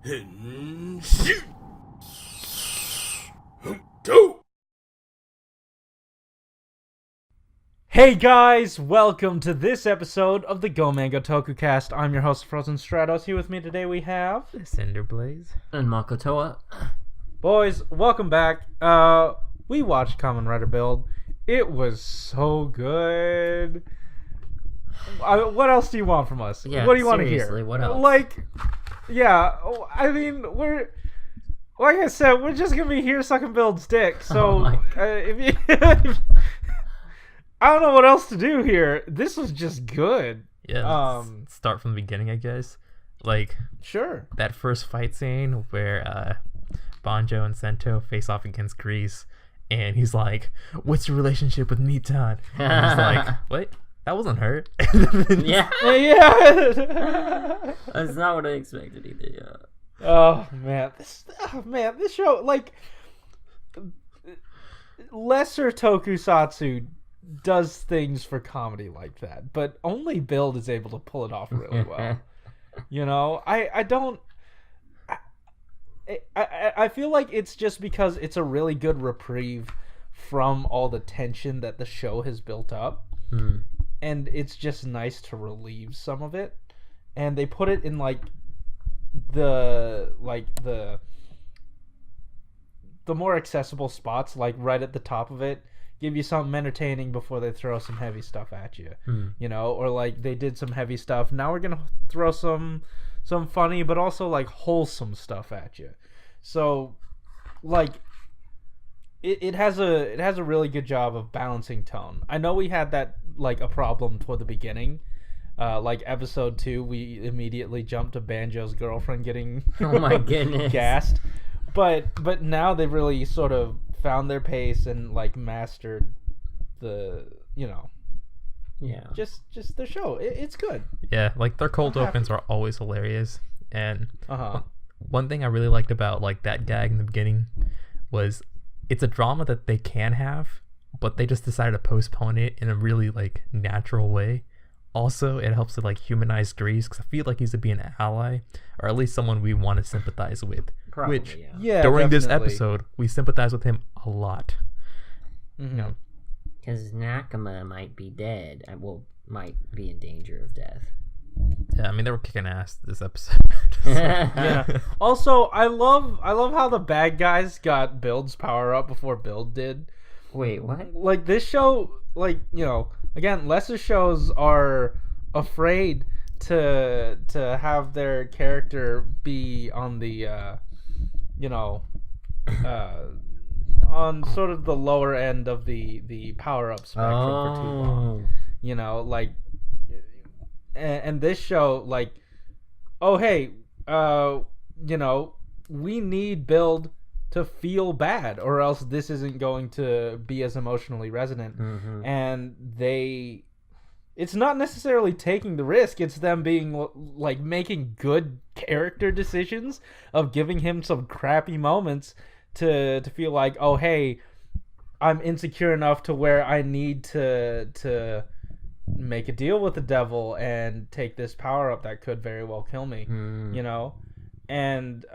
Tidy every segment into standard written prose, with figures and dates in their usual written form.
Hey guys, welcome to this episode of the Go Mango Tokukast. I'm your host, Frozen Stratos. Here with me today we have Cinder Blaze and Makotoa. Boys, welcome back. We watched Kamen Rider Build. It was so good. What else do you want from us? Yeah, what do you want to hear? What else? Like I said, we're just gonna be here sucking Build's dick. So if you, I don't know what else to do here. This was just good. Yeah. Let's start from the beginning, I guess. Like, sure. That first fight scene where Banjo and Sento face off against Grease, and he's like, "What's your relationship with Nitan?" And he's like, "What? That wasn't her." Yeah. That's not what I expected either. Yeah. Oh man, this show, like, lesser tokusatsu does things for comedy like that, but only Build is able to pull it off really well. You know, I feel like it's just because it's a really good reprieve from all the tension that the show has built up, and it's just nice to relieve some of it. And they put it in the more accessible spots, like right at the top of it. Give you something entertaining before they throw some heavy stuff at you, you know, or like they did some heavy stuff. Now we're gonna throw some funny, but also like wholesome stuff at you. So, like, it has a really good job of balancing tone. I know we had that like a problem toward the beginning, like episode 2, we immediately jumped to Banjo's girlfriend getting oh my goodness gassed, but now they've really sort of found their pace and like mastered the, you know, just the show. It's good. Yeah, like their cold opens are always hilarious. And one thing I really liked about like that gag in the beginning was it's a drama that they can have, but they just decided to postpone it in a really like natural way. Also, it helps to like humanize Grease, because I feel like he's to be an ally, or at least someone we want to sympathize with. Probably, which yeah, during definitely. this episode we sympathize with him a lot. You know, because Nakama might be dead. Might be in danger of death. Yeah, I mean they were kicking ass this episode. Yeah. Also, I love how the bad guys got Build's power up before Build did. Wait, what? Like this show, like, you know, again, lesser shows are afraid to have their character be on the on sort of the lower end of the power up spectrum for too long. You know, like, and this show, like, oh hey, you know, we need Build to feel bad, or else this isn't going to be as emotionally resonant. And it's not necessarily taking the risk, it's them being like making good character decisions of giving him some crappy moments to feel like, oh hey, I'm insecure enough to where I need to make a deal with the devil and take this power up that could very well kill me. You know? And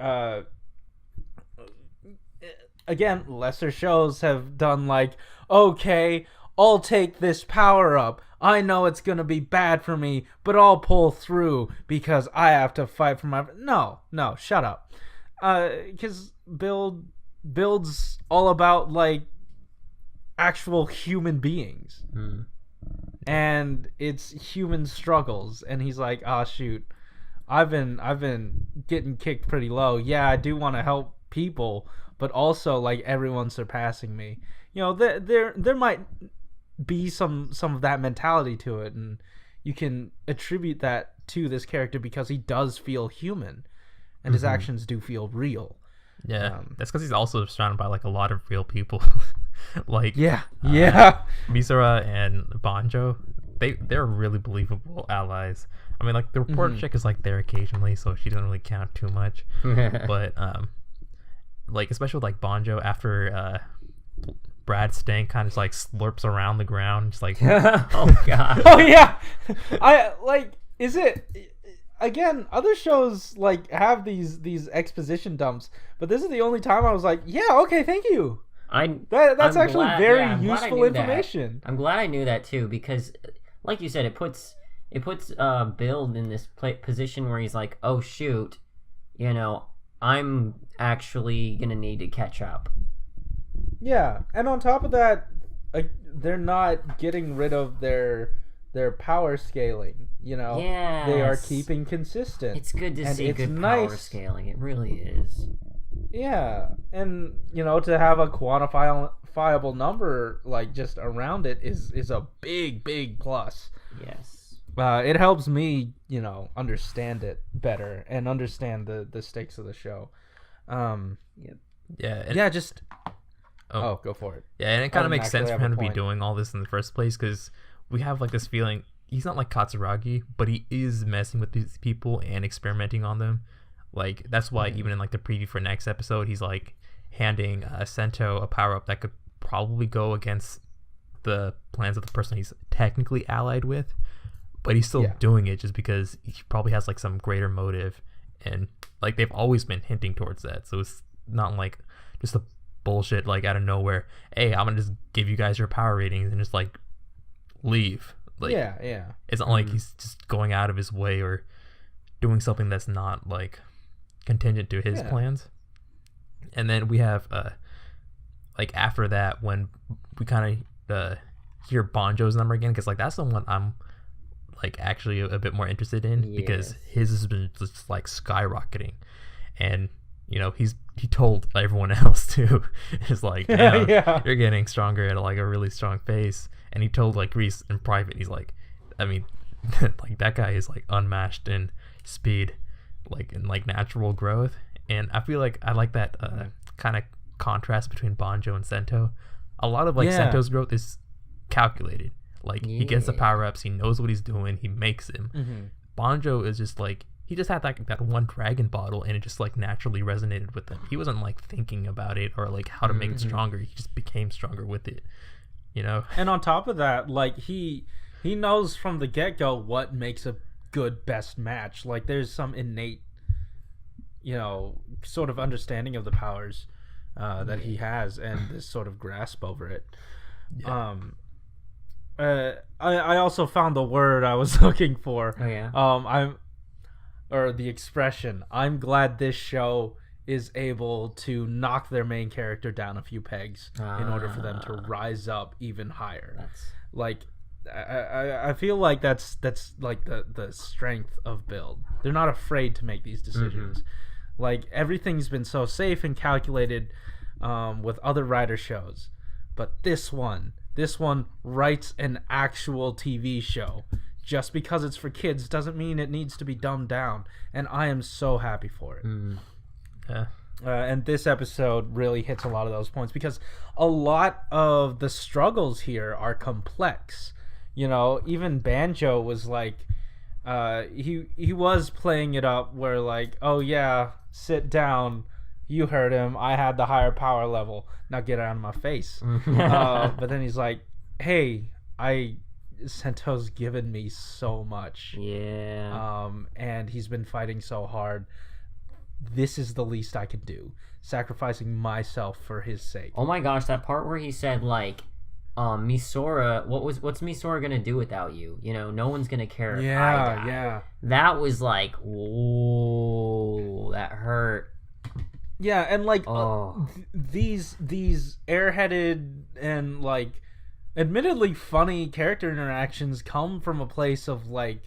again, lesser shows have done like, okay, I'll take this power up. I know it's going to be bad for me, but I'll pull through because I have to fight for my... No, shut up. Because Build's all about, like, actual human beings. And it's human struggles. And he's like, oh, shoot, I've been getting kicked pretty low. Yeah, I do want to help people, but also, like, everyone's surpassing me. You know, there might be some of that mentality to it, and you can attribute that to this character because he does feel human, and his actions do feel real. Yeah, that's because he's also surrounded by like a lot of real people. Like Misora and Banjo, they're really believable allies. I mean, like the report chick is like there occasionally, so she doesn't really count too much. But like especially with, like Banjo after Brad Stank kind of like slurps around the ground, just like oh god. Oh yeah, I like. Is it? again, other shows like have these exposition dumps, but this is the only time I was like, yeah, okay, thank you. That's actually very useful information. I'm glad I knew that too, because like you said, it puts Build in this position where he's like, oh shoot, I'm actually gonna need to catch up. Yeah, and on top of that, they're not getting rid of their power scaling. Yes. They are keeping consistent. It's good to see good power scaling. It really is. Yeah, and to have a quantifiable number like just around it is a big plus. Yes. It helps me, understand it better and understand the stakes of the show. Yep. Yeah. Go for it. Yeah, and it kind of makes sense for him to be doing all this in the first place, because we have like this feeling he's not like Katsuragi, but he is messing with these people and experimenting on them. Like, that's why even in like the preview for next episode, he's like handing Sento a power up that could probably go against the plans of the person he's technically allied with, but he's still doing it just because he probably has like some greater motive, and like they've always been hinting towards that. So it's not like just a bullshit like out of nowhere, hey, I'm gonna just give you guys your power ratings and just like leave. Like, it's not like he's just going out of his way or doing something that's not like contingent to his plans. And then we have like after that, when we kind of hear Banjo's number again, because like that's the one I'm like actually a bit more interested in, because his has been just like skyrocketing, and he told everyone else too. It's like, you're getting stronger at like a really strong pace. And he told like Reese in private, he's like, I mean, like that guy is like unmatched in speed, like in like natural growth. And I feel like I like that kind of contrast between Banjo and Sento. A lot of like Sento's growth is calculated. Like he gets the power ups, he knows what he's doing, he makes them. Banjo is just like, he just had that one dragon bottle, and it just like naturally resonated with him. He wasn't like thinking about it or like how to make it stronger. He just became stronger with it, And on top of that, like he knows from the get-go what makes a good best match. Like there's some innate, sort of understanding of the powers that he has, and this sort of grasp over it. I also found the word I was looking for. Oh yeah. The expression, I'm glad this show is able to knock their main character down a few pegs in order for them to rise up even higher. Like, I feel like that's like the strength of Build. They're not afraid to make these decisions. Like, everything's been so safe and calculated with other writer shows, but this one writes an actual TV show. Just because it's for kids doesn't mean it needs to be dumbed down, and I am so happy for it. And this episode really hits a lot of those points, because a lot of the struggles here are complex. Even Banjo was like, he was playing it up where like, oh yeah, sit down, you heard him, I had the higher power level, now get out of my face. But then he's like, hey, Sento's given me so much. And he's been fighting so hard. This is the least I can do. Sacrificing myself for his sake. Oh my gosh, that part where he said like, Misora, what's Misora gonna do without you? No one's gonna care if I die. Yeah. That was like, whoa, that hurt. Yeah, and like these airheaded and like admittedly funny character interactions come from a place of like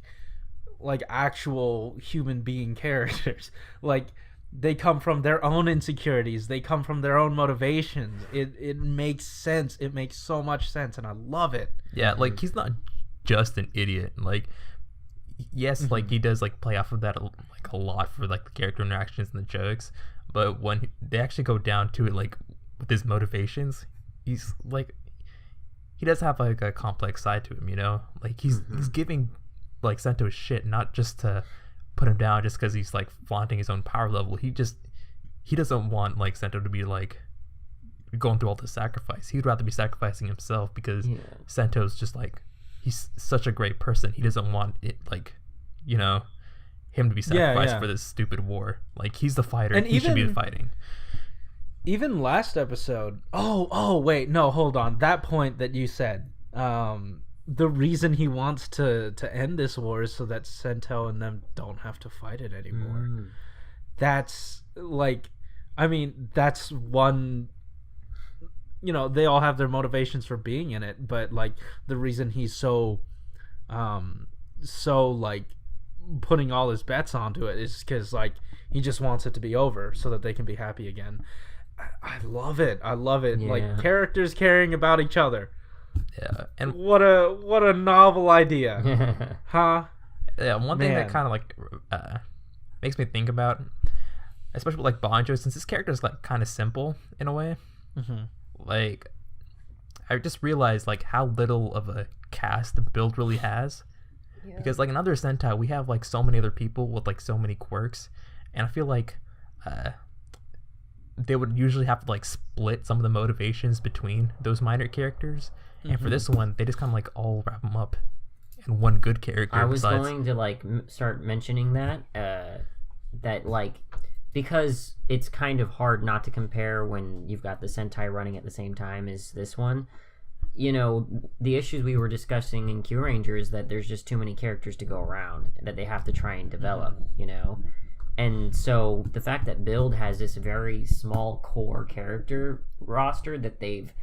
actual human being characters. Like, they come from their own insecurities, they come from their own motivations. It makes sense. It makes so much sense, and I love it. Yeah, like he's not just an idiot. Like, yes, like he does like play off of that like a lot for like the character interactions and the jokes, but when they actually go down to it, like with his motivations, he's like, he does have like a complex side to him, like he's giving like Sento shit, not just to put him down just because he's like flaunting his own power level. He doesn't want like Sento to be like going through all this sacrifice. He'd rather be sacrificing himself, because Sento's just like, he's such a great person. He doesn't want it like, him to be sacrificed for this stupid war. Like, he's the fighter, and he should be the fighting. Even last episode, wait, no, hold on. That point that you said, the reason he wants to end this war is so that Sento and them don't have to fight it anymore. That's like, I mean, that's one, you know, they all have their motivations for being in it, but like the reason he's so like putting all his bets onto it is because like he just wants it to be over so that they can be happy again. I love it. Like characters caring about each other. Yeah, and what a novel idea. Huh? Yeah, one thing that kind of like makes me think about, especially with like Banjo, since his character is like kind of simple in a way. Like, I just realized like how little of a cast the build really has. Because like in other Sentai, we have like so many other people with like so many quirks, and I feel like they would usually have to like split some of the motivations between those minor characters. And for this one, they just kind of like all wrap them up in one good character. I was going to like start mentioning that that like, because it's kind of hard not to compare when you've got the Sentai running at the same time as this one. You know, the issues we were discussing in Q Ranger is that there's just too many characters to go around that they have to try and develop, you know? And so the fact that Build has this very small core character roster that they've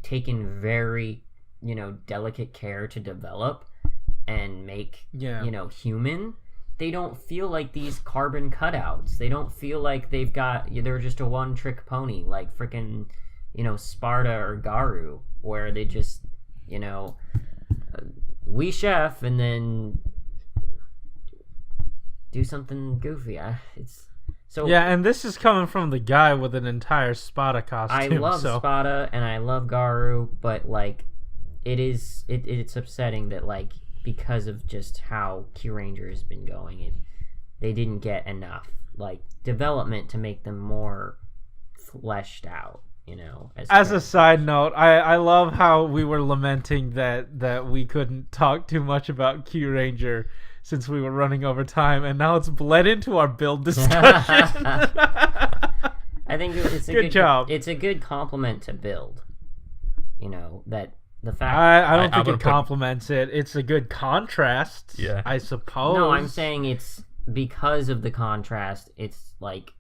taken very, you know, delicate care to develop and make, you know, human, they don't feel like these carbon cutouts. They don't feel like they're just a one-trick pony like freaking, you know, Sparta or Garu, where they just, you know, we chef and then do something goofy. And this is coming from the guy with an entire Spada costume. I love Spada and I love Garu, but like it's upsetting that like because of just how Q Ranger has been going, they didn't get enough like development to make them more fleshed out. You know, as a side note, I love how we were lamenting that we couldn't talk too much about Q Ranger since we were running over time, and now it's bled into our build discussion. I think it's a good job. It's a good compliment to Build. You know, that the fact I don't think it complements it. It's a good contrast. Yeah, I suppose. No, I'm saying it's because of the contrast. It's like,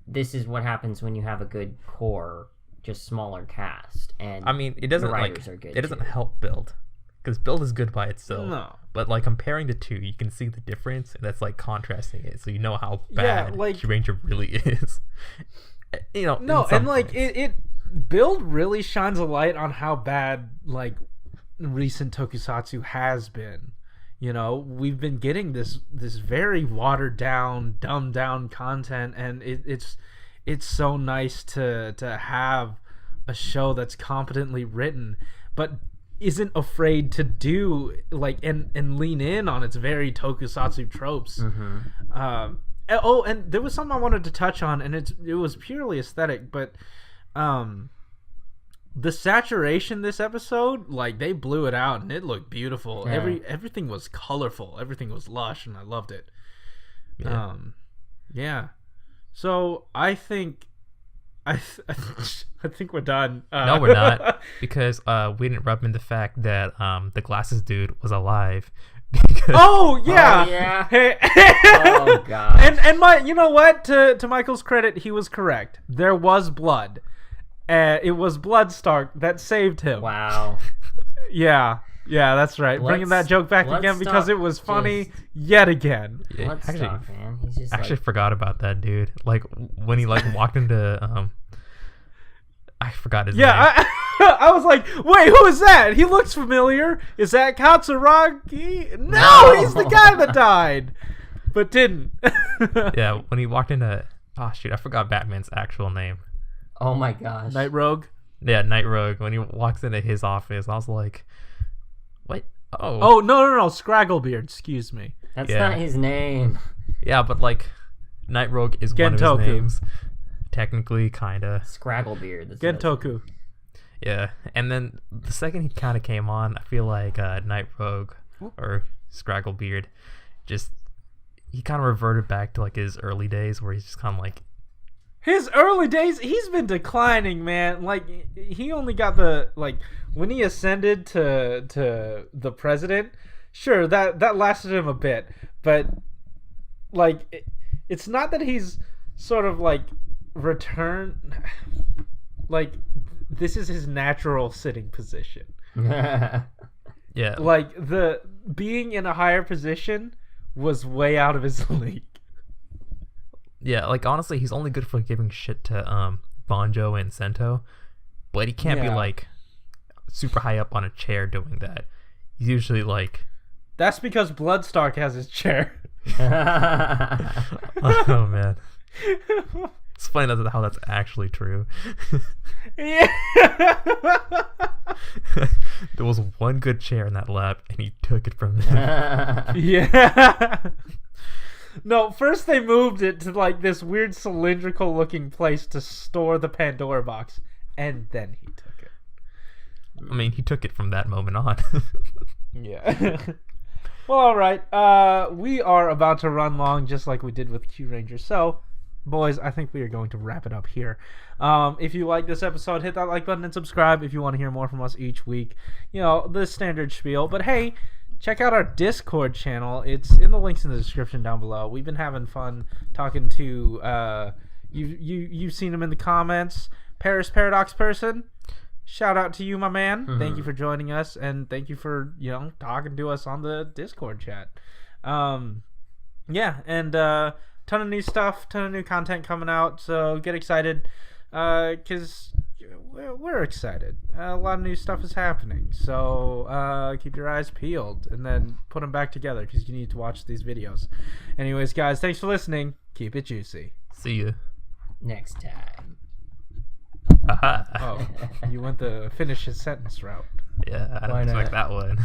this is what happens when you have a good core, just smaller cast, and I mean, it doesn't the writers are good. It doesn't help Build, because Build is good by itself. No, but like comparing the two, you can see the difference, and that's like contrasting it, so you know how bad Q Ranger really is. You know, no, and like it Build really shines a light on how bad like recent tokusatsu has been. You know, we've been getting this very watered down, dumbed down content, and it's so nice to have a show that's competently written, but isn't afraid to do like and lean in on its very tokusatsu tropes. And there was something I wanted to touch on, and it was purely aesthetic, but the saturation this episode, like they blew it out and it looked beautiful. Everything was colorful, everything was lush, and I loved it. So I think I think we're done. No, we're not, because we didn't rub in the fact that the glasses dude was alive. Oh yeah. Hey. Oh god. And you know what? To Michael's credit, he was correct. There was blood. It was Bloodstark that saved him. Wow. Yeah, that's right. Bringing that joke back again because it was funny yet again. Yeah, Bloodstark, man. He's just actually forgot about that dude. Like when he like walked into I forgot his name. Yeah, I was like, wait, who is that? He looks familiar. Is that Katsuragi? No, he's the guy that died, but didn't. Yeah, when he walked into, I forgot Batman's actual name. Oh my gosh. Night Rogue? Yeah, Night Rogue. When he walks into his office, I was like, what? Oh, no. Scragglebeard, excuse me. That's not his name. Yeah, but like, Night Rogue is one of his names. Technically, kinda. Scragglebeard. Gentoku. Yeah, and then the second he kind of came on, I feel like Night Rogue or Scragglebeard he kind of reverted back to like his early days where he's just kind of like his early days. He's been declining, man. Like he only got the like when he ascended to the president. Sure, that lasted him a bit, but like it's not that he's sort of like returned. Like this is his natural sitting position. Yeah. Like the being in a higher position was way out of his league. Yeah, like honestly, he's only good for giving shit to Banjo and Sento, but he can't be like super high up on a chair doing that. He's usually like that's because Bloodstark has his chair. Oh man. It's funny how that's actually true. Yeah. There was one good chair in that lab, and he took it from them. Yeah. No, first they moved it to like this weird cylindrical looking place to store the Pandora box, and then he took it. I mean, he took it from that moment on. Yeah. Well, all right. We are about to run long, just like we did with Q Ranger. So, boys, I think we are going to wrap it up here. If you like this episode, hit that like button and subscribe if you want to hear more from us each week. You know, the standard spiel. But hey, check out our Discord channel. It's in the links in the description down below. We've been having fun talking to you've seen him in the comments. Paris Paradox Person. Shout out to you, my man. Mm-hmm. Thank you for joining us, and thank you for talking to us on the Discord chat. Yeah, and ton of new stuff, ton of new content coming out. So get excited, because we're excited. A lot of new stuff is happening. So keep your eyes peeled, and then put them back together because you need to watch these videos. Anyways, guys, thanks for listening. Keep it juicy. See you next time. Aha. Oh, you went the finish his sentence route. Yeah, I didn't expect that one.